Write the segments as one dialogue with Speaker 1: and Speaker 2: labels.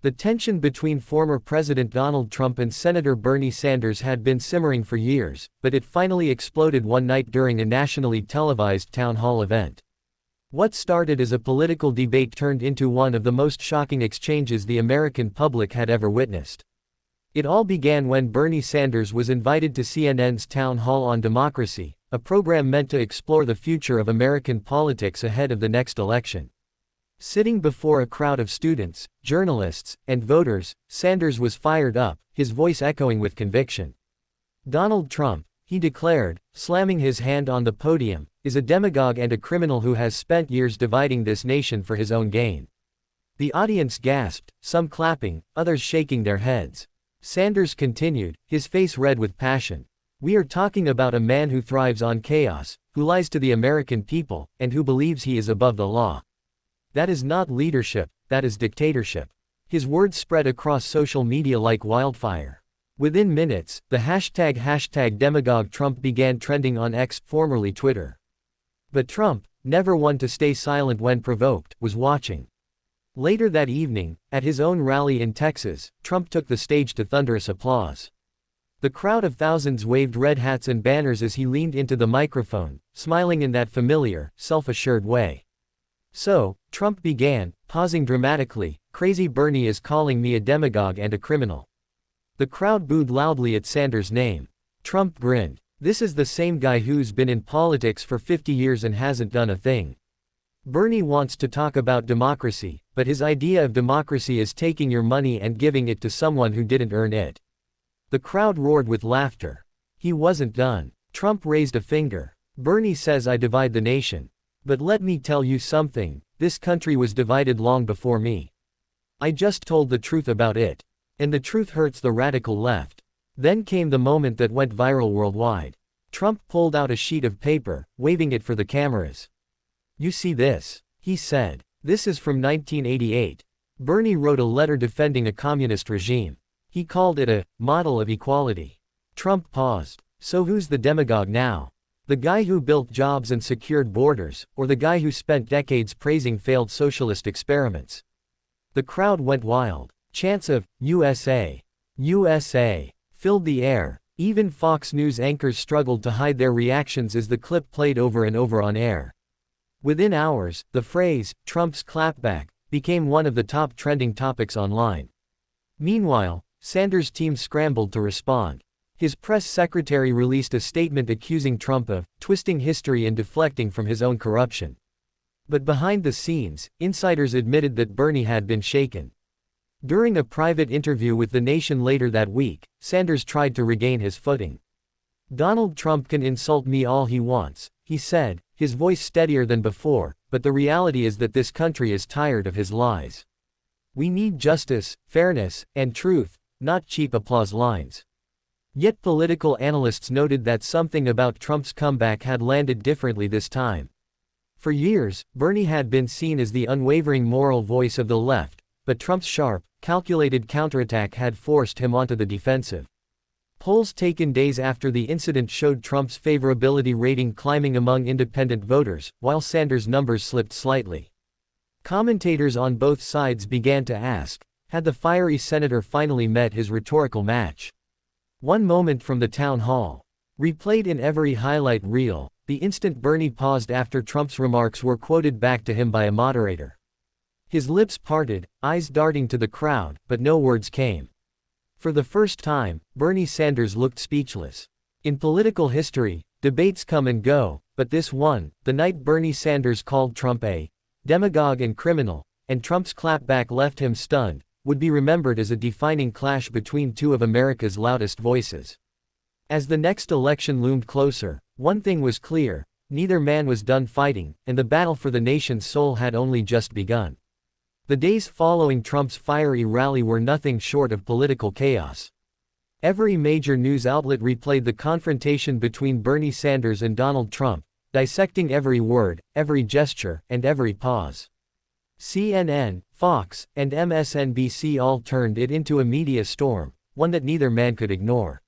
Speaker 1: The tension between former President Donald Trump and Senator Bernie Sanders had been simmering for years, but it finally exploded one night during a nationally televised town hall event. What started as a political debate turned into one of the most shocking exchanges the American public had ever witnessed. It all began when Bernie Sanders was invited to CNN's Town Hall on Democracy, a program meant to explore the future of American politics ahead of the next election. Sitting before a crowd of students, journalists, and voters, Sanders was fired up, his voice echoing with conviction. Donald Trump, he declared, slamming his hand on the podium, is a demagogue and a criminal who has spent years dividing this nation for his own gain. The audience gasped, some clapping, others shaking their heads. Sanders continued, his face red with passion. We are talking about a man who thrives on chaos, who lies to the American people, and who believes he is above the law. That is not leadership, that is dictatorship. His words spread across social media like wildfire. Within minutes, the hashtag Demagogue Trump began trending on X, formerly Twitter. But Trump, never one to stay silent when provoked, was watching. Later that evening, at his own rally in Texas, Trump took the stage to thunderous applause. The crowd of thousands waved red hats and banners as he leaned into the microphone, smiling in that familiar, self-assured way. So, Trump began, pausing dramatically, "Crazy Bernie is calling me a demagogue and a criminal." The crowd booed loudly at Sanders' name. Trump grinned. This is the same guy who's been in politics for 50 years and hasn't done a thing. Bernie wants to talk about democracy, but his idea of democracy is taking your money and giving it to someone who didn't earn it. The crowd roared with laughter. He wasn't done. Trump raised a finger. Bernie says I divide the nation. But let me tell you something, this country was divided long before me. I just told the truth about it. And the truth hurts the radical left. Then came the moment that went viral worldwide. Trump pulled out a sheet of paper, waving it for the cameras. You see this, he said. This is from 1988. Bernie wrote a letter defending a communist regime. He called it a model of equality. Trump paused. So who's the demagogue now? The guy who built jobs and secured borders, or the guy who spent decades praising failed socialist experiments? The crowd went wild. Chants of USA, USA filled the air. Even Fox News anchors struggled to hide their reactions as the clip played over and over on air. Within hours, the phrase, Trump's clapback, became one of the top trending topics online. Meanwhile, Sanders' team scrambled to respond. His press secretary released a statement accusing Trump of twisting history and deflecting from his own corruption. But behind the scenes, insiders admitted that Bernie had been shaken. During a private interview with The Nation later that week, Sanders tried to regain his footing. Donald Trump can insult me all he wants, he said, his voice steadier than before, but the reality is that this country is tired of his lies. We need justice, fairness, and truth, not cheap applause lines. Yet political analysts noted that something about Trump's comeback had landed differently this time. For years, Bernie had been seen as the unwavering moral voice of the left, but Trump's sharp, calculated counterattack had forced him onto the defensive. Polls taken days after the incident showed Trump's favorability rating climbing among independent voters, while Sanders' numbers slipped slightly. Commentators on both sides began to ask, had the fiery senator finally met his rhetorical match? One moment from the town hall. Replayed in every highlight reel, the instant Bernie paused after Trump's remarks were quoted back to him by a moderator. His lips parted, eyes darting to the crowd, but no words came. For the first time, Bernie Sanders looked speechless. In political history, debates come and go, but this one, the night Bernie Sanders called Trump a demagogue and criminal, and Trump's clapback left him stunned, would be remembered as a defining clash between two of America's loudest voices. As the next election loomed closer, one thing was clear, neither man was done fighting, and the battle for the nation's soul had only just begun. The days following Trump's fiery rally were nothing short of political chaos. Every major news outlet replayed the confrontation between Bernie Sanders and Donald Trump, dissecting every word, every gesture, and every pause. CNN, Fox, and MSNBC all turned it into a media storm, one that neither man could ignore.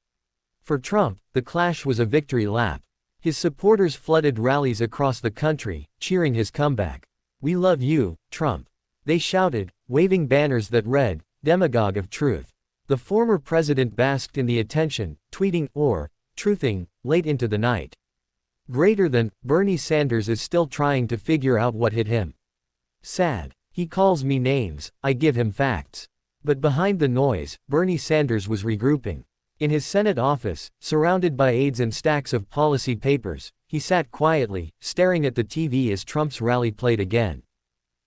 Speaker 1: For Trump, the clash was a victory lap. His supporters flooded rallies across the country, cheering his comeback. "We love you, Trump," they shouted, waving banners that read, demagogue of truth. The former president basked in the attention, tweeting or truthing late into the night. Greater than, Bernie Sanders is still trying to figure out what hit him. Sad. He calls me names, I give him facts. But behind the noise, Bernie Sanders was regrouping. In his Senate office, surrounded by aides and stacks of policy papers, he sat quietly, staring at the TV as Trump's rally played again.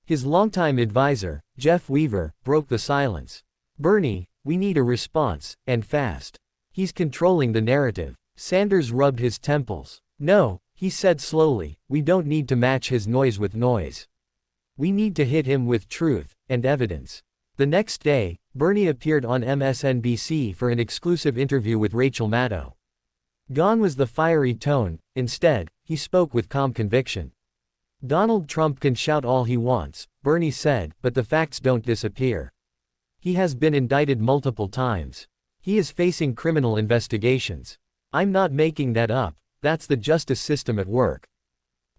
Speaker 1: His longtime advisor, Jeff Weaver, broke the silence. "Bernie, we need a response, and fast. He's controlling the narrative." Sanders rubbed his temples. "No," he said slowly, "we don't need to match his noise with noise. We need to hit him with truth and evidence." The next day, Bernie appeared on MSNBC for an exclusive interview with Rachel Maddow. Gone was the fiery tone, instead, he spoke with calm conviction. "Donald Trump can shout all he wants," Bernie said, "but the facts don't disappear. He has been indicted multiple times. He is facing criminal investigations. I'm not making that up, that's the justice system at work."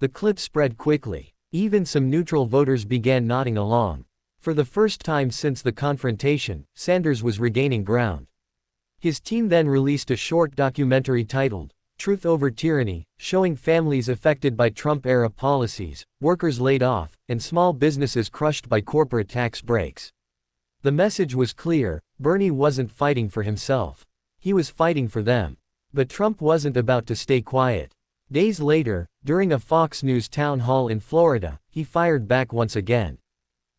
Speaker 1: The clip spread quickly. Even some neutral voters began nodding along. For the first time since the confrontation, Sanders was regaining ground. His team then released a short documentary titled, "Truth Over Tyranny," showing families affected by Trump-era policies, workers laid off, and small businesses crushed by corporate tax breaks. The message was clear: Bernie wasn't fighting for himself. He was fighting for them. But Trump wasn't about to stay quiet. Days later, during a Fox News town hall in Florida, he fired back once again.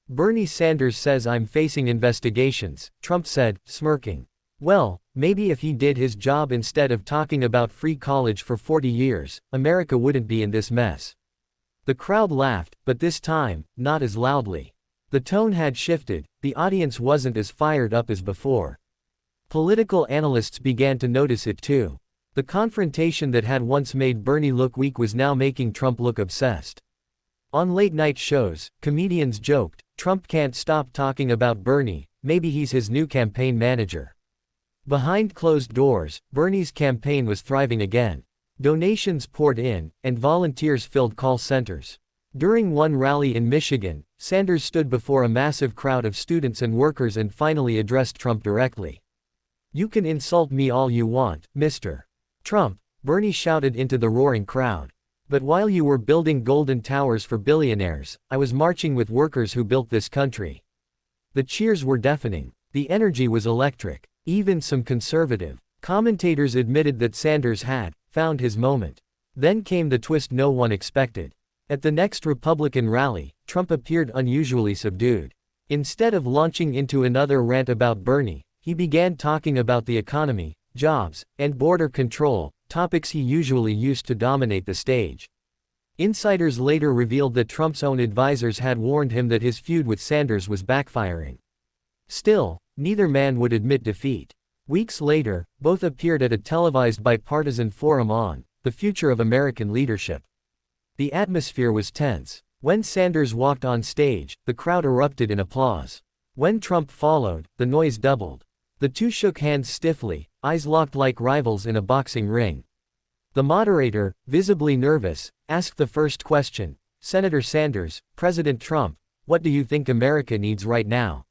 Speaker 1: "Bernie Sanders says I'm facing investigations," Trump said, smirking. "Well, maybe if he did his job instead of talking about free college for 40 years, America wouldn't be in this mess." The crowd laughed, but this time, not as loudly. The tone had shifted, the audience wasn't as fired up as before. Political analysts began to notice it too. The confrontation that had once made Bernie look weak was now making Trump look obsessed. On late-night shows, comedians joked, "Trump can't stop talking about Bernie, maybe he's his new campaign manager." Behind closed doors, Bernie's campaign was thriving again. Donations poured in, and volunteers filled call centers. During one rally in Michigan, Sanders stood before a massive crowd of students and workers and finally addressed Trump directly. "You can insult me all you want, Mr. Trump," Bernie shouted into the roaring crowd. "But while you were building golden towers for billionaires, I was marching with workers who built this country." The cheers were deafening. The energy was electric. Even some conservative commentators admitted that Sanders had found his moment. Then came the twist no one expected. At the next Republican rally, Trump appeared unusually subdued. Instead of launching into another rant about Bernie, he began talking about the economy, jobs, and border control, topics he usually used to dominate the stage. Insiders later revealed that Trump's own advisors had warned him that his feud with Sanders was backfiring. Still, neither man would admit defeat. Weeks later, both appeared at a televised bipartisan forum on the future of American leadership. The atmosphere was tense. When Sanders walked on stage, the crowd erupted in applause. When Trump followed, the noise doubled. The two shook hands stiffly, eyes locked like rivals in a boxing ring. The moderator, visibly nervous, asked the first question, "Senator Sanders, President Trump, what do you think America needs right now?"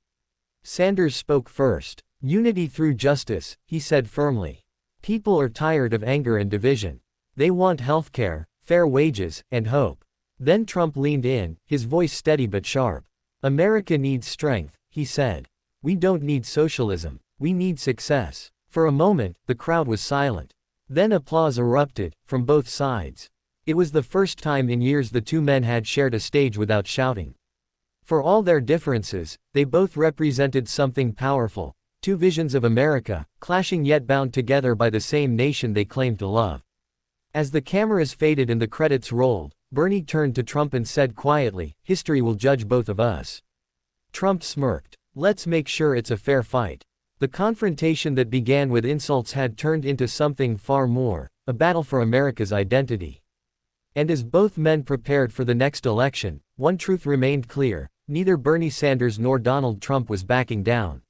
Speaker 1: Sanders spoke first. "Unity through justice," he said firmly. "People are tired of anger and division. They want healthcare, fair wages, and hope." Then Trump leaned in, his voice steady but sharp. "America needs strength," he said. "We don't need socialism. We need success." For a moment, the crowd was silent. Then applause erupted, from both sides. It was the first time in years the two men had shared a stage without shouting. For all their differences, they both represented something powerful, two visions of America, clashing yet bound together by the same nation they claimed to love. As the cameras faded and the credits rolled, Bernie turned to Trump and said quietly, "History will judge both of us." Trump smirked. "Let's make sure it's a fair fight." The confrontation that began with insults had turned into something far more, a battle for America's identity. And as both men prepared for the next election, one truth remained clear: neither Bernie Sanders nor Donald Trump was backing down.